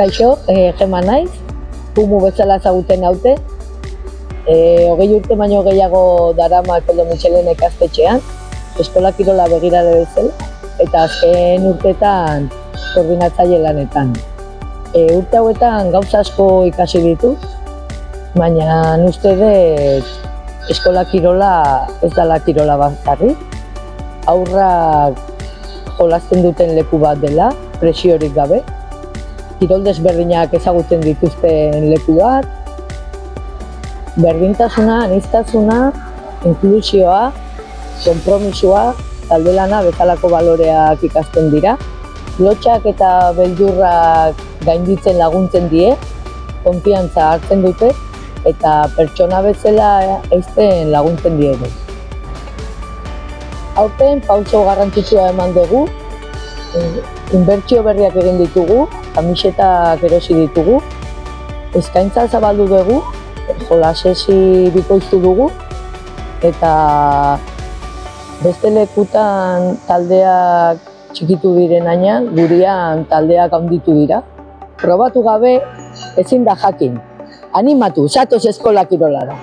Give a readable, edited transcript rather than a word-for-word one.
Kaixo, Gema naiz, Pumu bezala ezaguten naute. 20 urte baino gehiago darama Koldo Mitxelena ikastetxean, eskola kirola begirale bezala, eta azken urteetan koordinatzaile lanetan. Urte hauetan gauza asko ikasi ditut, baina uste dut eskola kirola ez dela kirola bakarrik. Haurrak jolasten duten leku bat dela, presiorik gabe. Kirol desberdinak ezagutzen dituzten leku bat, berdintasuna, aniztasuna, inklusioa, konpromisoa, talde lana bezalako baloreak ikasten dira. Lotxak eta beldurrak gainditzen laguntzen die, konfiantza hartzen dute eta pertsona bezala eizten laguntzen diegu. Aurten pauso garrantzitsua eman dugu, inbertsio berriak egin ditugu, kamisetak erosi ditugu, eskaintza zabaldu dugu, jolasesi bikoiztu dugu, eta beste lekutan taldeak txikitu direnaina, gurean taldeak handitu dira. Probatu gabe ezin da jakin. Animatu, zatoz eskola kirolara.